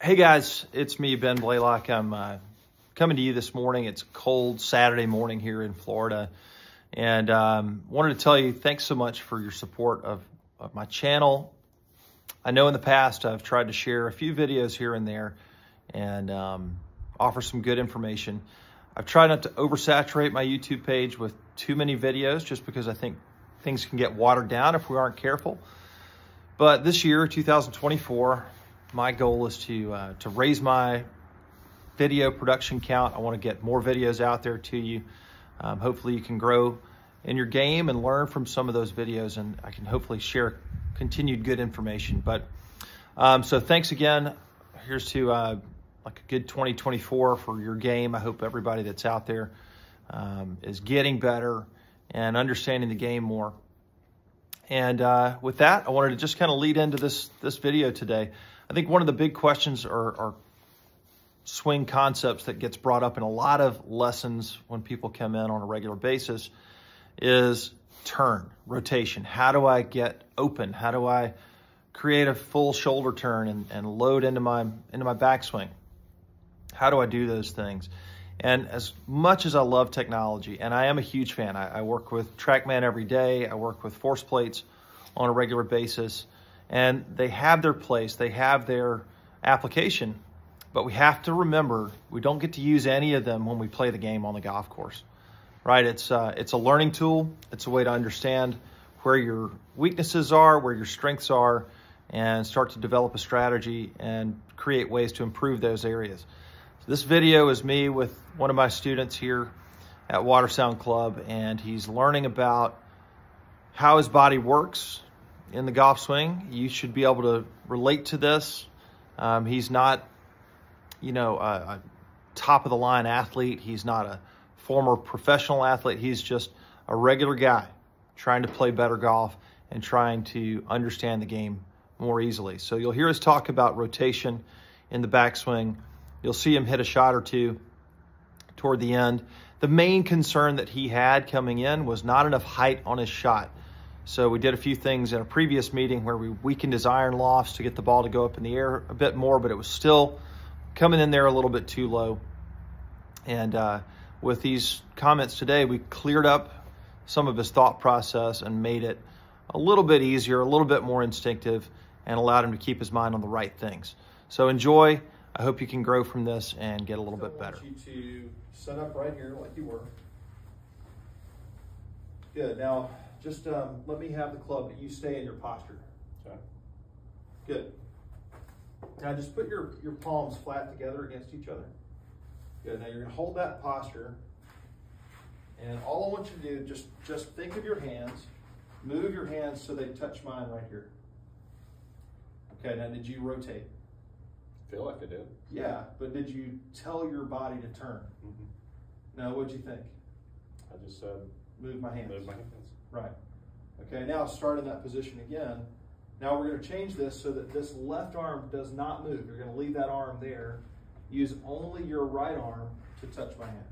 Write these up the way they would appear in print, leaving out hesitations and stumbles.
Hey guys, it's me, Ben Blaylock. I'm coming to you this morning. It's a cold Saturday morning here in Florida. And wanted to tell you thanks so much for your support of my channel. I know in the past I've tried to share a few videos here and there and offer some good information. I've tried not to oversaturate my YouTube page with too many videos just because I think things can get watered down if we aren't careful. But this year, 2024, my goal is to raise my video production count. I want to get more videos out there to you. Hopefully you can grow in your game and learn from some of those videos, and I can hopefully share continued good information. But so thanks again. Here's to like a good 2024 for your game. I hope everybody that's out there is getting better and understanding the game more. And with that, I wanted to just kind of lead into this video today. I think one of the big questions or swing concepts that gets brought up in a lot of lessons when people come in on a regular basis is turn, rotation. How do I get open? How do I create a full shoulder turn and load into my backswing? How do I do those things? And as much as I love technology, and I am a huge fan, I work with TrackMan every day, I work with force plates on a regular basis, and they have their place, they have their application, but we have to remember we don't get to use any of them when we play the game on the golf course, right? It's a learning tool. It's a way to understand where your weaknesses are, where your strengths are, and start to develop a strategy and create ways to improve those areas. So this video is me with one of my students here at Watersound Club, and he's learning about how his body works in the golf swing. You should be able to relate to this. He's not, a top of the line athlete. He's not a former professional athlete. He's just a regular guy trying to play better golf and trying to understand the game more easily. So you'll hear us talk about rotation in the backswing. You'll see him hit a shot or two toward the end. The main concern that he had coming in was not enough height on his shot. So we did a few things in a previous meeting where we weakened his iron lofts to get the ball to go up in the air a bit more, but it was still coming in there a little bit too low. And with these comments today, we cleared up some of his thought process and made it a little bit easier, a little bit more instinctive, and allowed him to keep his mind on the right things. So enjoy. I hope you can grow from this and get a little bit better. I want you to set up right here like you were. Good. Now, just let me have the club, but you stay in your posture. Okay. Good. Now just put your palms flat together against each other. Good. Now you're going to hold that posture. And all I want you to do, just think of your hands. Move your hands so they touch mine right here. Okay, now did you rotate? Feel like I did. Yeah, but did you tell your body to turn? Mm-hmm. No, what'd you think? I just said, move my hands. move my hands. Right. Okay, now start in that position again. Now we're going to change this so that this left arm does not move. You're going to leave that arm there. Use only your right arm to touch my hand.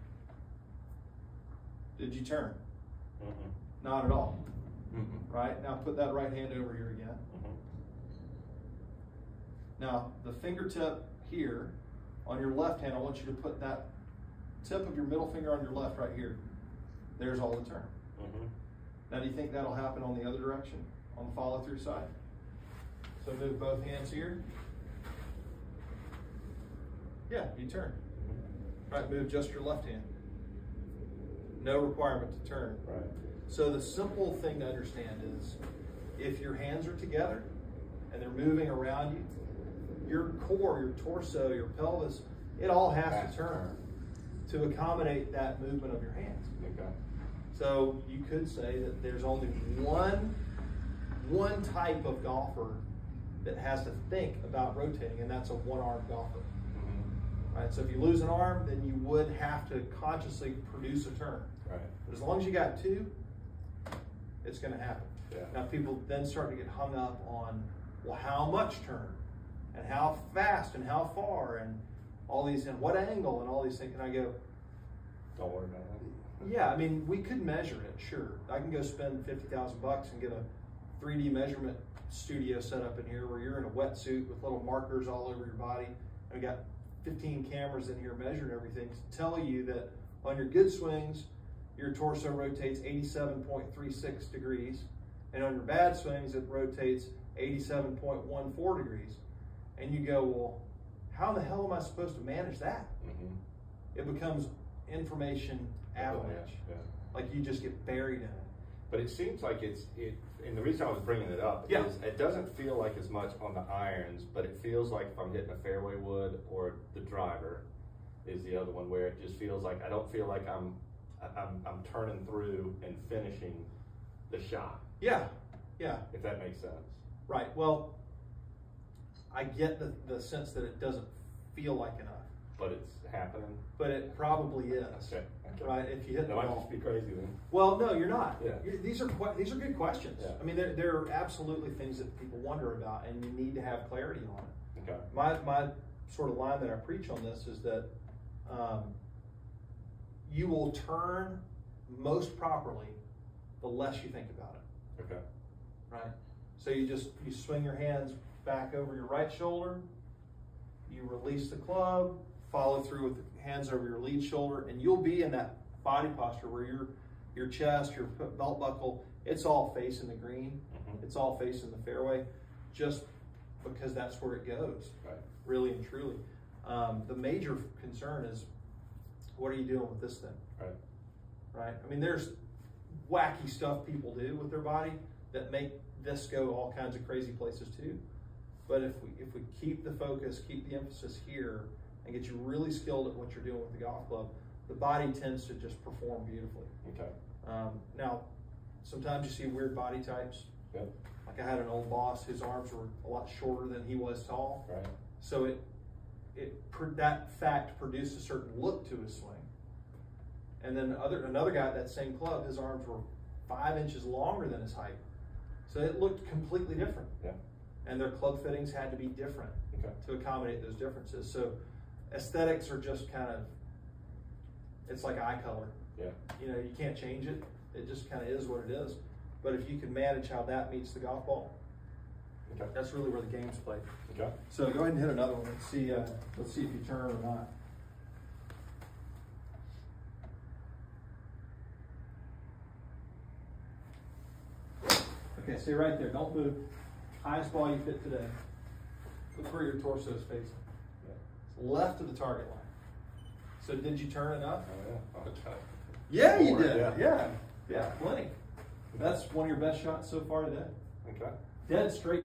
Did you turn? Mm-hmm. Not at all. Mm-hmm. Right? Now put that right hand over here again. Mm-hmm. Now the fingertip here on your left hand, I want you to put that tip of your middle finger on your left right here. There's all the turn. Mm-hmm. Now do you think that'll happen on the other direction, on the follow through side? So move both hands here. Yeah, you turn. Right, move just your left hand. No requirement to turn. Right. So the simple thing to understand is if your hands are together and they're moving around you, your core, your torso, your pelvis, it all has to turn to accommodate that movement of your hands. Okay. So you could say that there's only one type of golfer that has to think about rotating, and that's a one-armed golfer. Mm-hmm. Right? So if you lose an arm, then you would have to consciously produce a turn. Right. But as long as you got two, it's going to happen. Yeah. Now people then start to get hung up on, well, how much turn, and how fast, and how far, and all these, and what angle, and all these things. And I go, don't worry about it. Yeah, I mean, we could measure it, sure. I can go spend $50,000 and get a 3D measurement studio set up in here where you're in a wetsuit with little markers all over your body, And we got 15 cameras in here measuring everything to tell you that on your good swings, your torso rotates 87.36 degrees. And on your bad swings, it rotates 87.14 degrees. And you go, well, how in the hell am I supposed to manage that? Mm-hmm. It becomes information avalanche. Yeah. Like you just get buried in it. But it seems like and the reason I was bringing it up is it doesn't feel like as much on the irons, but it feels like if I'm hitting a fairway wood or the driver is the other one where it just feels like I don't feel like I'm turning through and finishing the shot. Yeah, yeah. If that makes sense. Right. Well, I get the sense that it doesn't feel like enough. But it's happening. But it probably is. Okay. Right. If you hit the That might ball. just be crazy then. Well, no, you're not. Yeah. These are good questions. Yeah. I mean, there are absolutely things that people wonder about, and you need to have clarity on it. Okay. My sort of line that I preach on this is that you will turn most properly the less you think about it. Okay. Right? So you swing your hands back over your right shoulder, you release the club, follow through with the hands over your lead shoulder, and you'll be in that body posture where your chest, your belt buckle, it's all facing the green, it's all facing the fairway, just because that's where it goes, right. Really and truly. The major concern is, what are you doing with this thing? Right. Right? I mean, there's wacky stuff people do with their body that make this go all kinds of crazy places too. But if we keep the focus, keep the emphasis here, and get you really skilled at what you're doing with the golf club, the body tends to just perform beautifully. Okay. Now, sometimes you see weird body types. Yep. Like I had an old boss whose arms were a lot shorter than he was tall. Right. So that fact produced a certain look to his swing. And then another guy at that same club, his arms were 5 inches longer than his height. So it looked completely different. Yeah. And their club fittings had to be different to accommodate those differences. So aesthetics are just kind of, it's like eye color. Yeah. You know, you can't change it. It just kind of is what it is. But if you can manage how that meets the golf ball, that's really where the game's played. Okay. So go ahead and hit another one. Let's see if you turn or not. Okay, stay right there. Don't move. Highest ball you've hit today. Look where your torso is facing. Yeah. It's left of the target line. So did you turn enough? Oh, yeah. Okay. Yeah, you More, did. Yeah, plenty. That's one of your best shots so far today. Okay. Dead straight.